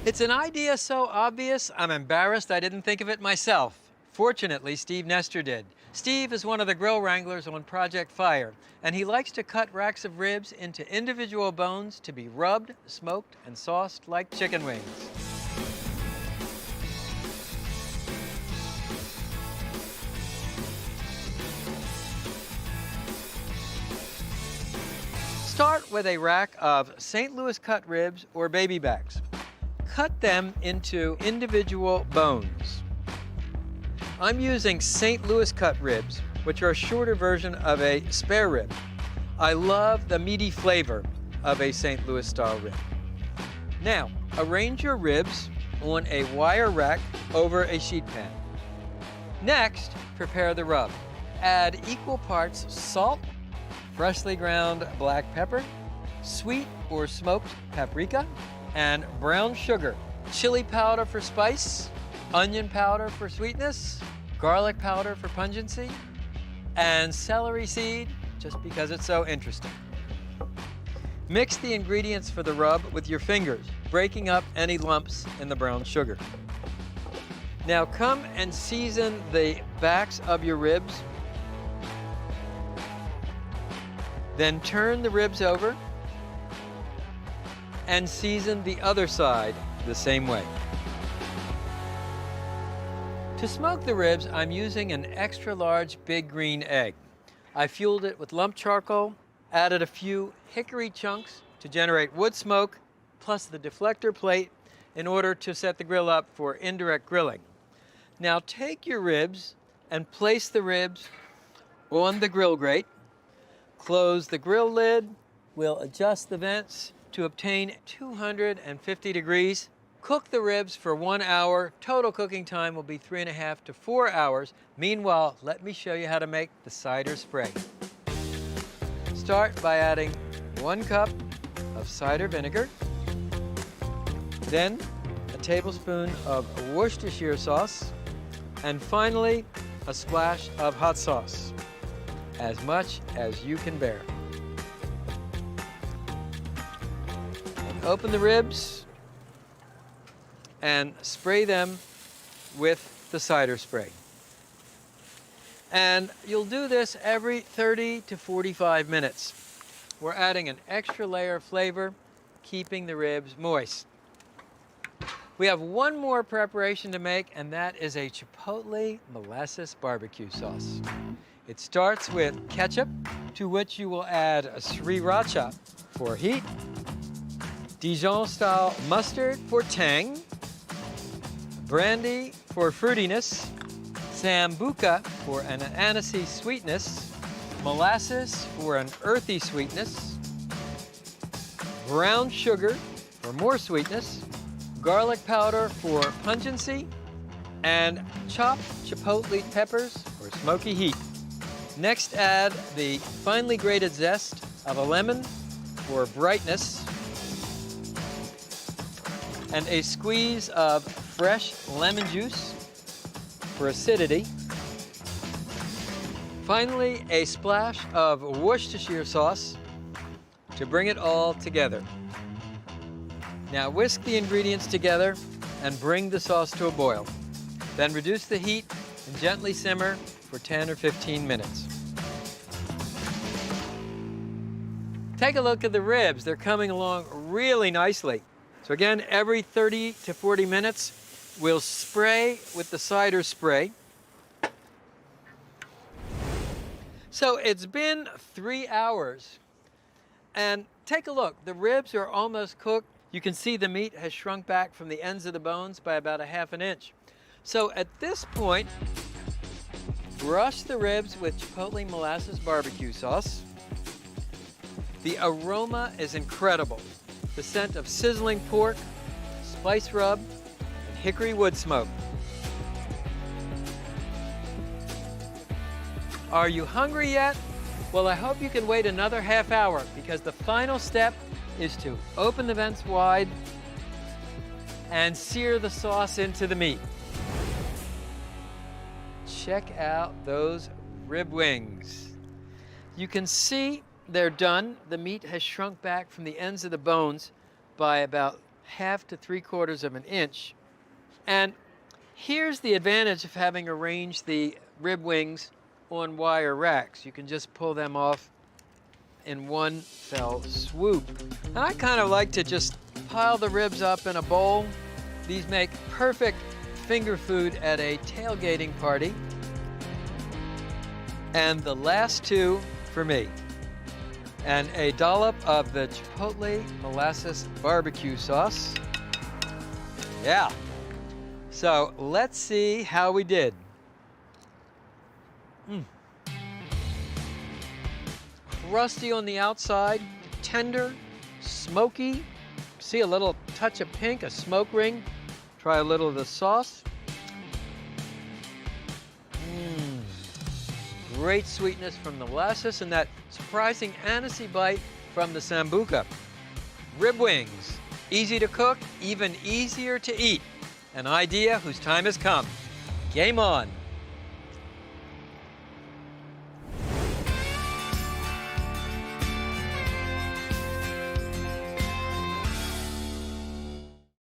It's an idea so obvious, I'm embarrassed I didn't think of it myself. Fortunately, Steve Nestor did. Steve is one of the grill wranglers on Project Fire, and he likes to cut racks of ribs into individual bones to be rubbed, smoked, and sauced like chicken wings. Start with a rack of St. Louis cut ribs or baby backs. Cut them into individual bones. I'm using St. Louis cut ribs, which are a shorter version of a spare rib. I love the meaty flavor of a St. Louis style rib. Now, arrange your ribs on a wire rack over a sheet pan. Next, prepare the rub. Add equal parts salt, freshly ground black pepper, sweet or smoked paprika, and brown sugar, chili powder for spice, onion powder for sweetness, garlic powder for pungency, and celery seed, just because it's so interesting. Mix the ingredients for the rub with your fingers, breaking up any lumps in the brown sugar. Now come and season the backs of your ribs. Then turn the ribs over and season the other side the same way. To smoke the ribs, I'm using an extra large big green egg. I fueled it with lump charcoal, added a few hickory chunks to generate wood smoke, plus the deflector plate in order to set the grill up for indirect grilling. Now take your ribs and place the ribs on the grill grate. Close the grill lid. We'll adjust the vents to obtain 250 degrees. Cook the ribs for 1 hour. Total cooking time will be 3.5 to 4 hours. Meanwhile, let me show you how to make the cider spray. Start by adding 1 cup of cider vinegar, then a tablespoon of Worcestershire sauce, and finally a splash of hot sauce, as much as you can bear. Open the ribs and spray them with the cider spray. And you'll do this every 30 to 45 minutes. We're adding an extra layer of flavor, keeping the ribs moist. We have one more preparation to make, and that is a chipotle molasses barbecue sauce. It starts with ketchup, to which you will add a sriracha for heat, Dijon-style mustard for tang, brandy for fruitiness, sambuca for an anisey sweetness, molasses for an earthy sweetness, brown sugar for more sweetness, garlic powder for pungency, and chopped chipotle peppers for smoky heat. Next, add the finely grated zest of a lemon for brightness, and a squeeze of fresh lemon juice for acidity. Finally, a splash of Worcestershire sauce to bring it all together. Now whisk the ingredients together and bring the sauce to a boil. Then reduce the heat and gently simmer for 10 or 15 minutes. Take a look at the ribs. They're coming along really nicely. So again, every 30 to 40 minutes, we'll spray with the cider spray. So it's been 3 hours, and take a look. The ribs are almost cooked. You can see the meat has shrunk back from the ends of the bones by about 1/2 inch. So at this point, brush the ribs with chipotle molasses barbecue sauce. The aroma is incredible. The scent of sizzling pork, spice rub, and hickory wood smoke. Are you hungry yet? Well, I hope you can wait another ½ hour, because the final step is to open the vents wide and sear the sauce into the meat. Check out those rib wings. You can see they're done. The meat has shrunk back from the ends of the bones by about 1/2 to 3/4 of an inch. And here's the advantage of having arranged the rib wings on wire racks. You can just pull them off in one fell swoop. And I kind of like to just pile the ribs up in a bowl. These make perfect finger food at a tailgating party. And the last two for me. And a dollop of the chipotle molasses barbecue sauce. Yeah. So let's see how we did. Crusty on the outside, tender, smoky. See a little touch of pink, a smoke ring. Try a little of the sauce. Great sweetness from the molasses and that surprising anisey bite from the sambuca. Rib wings, easy to cook, even easier to eat. An idea whose time has come. Game on.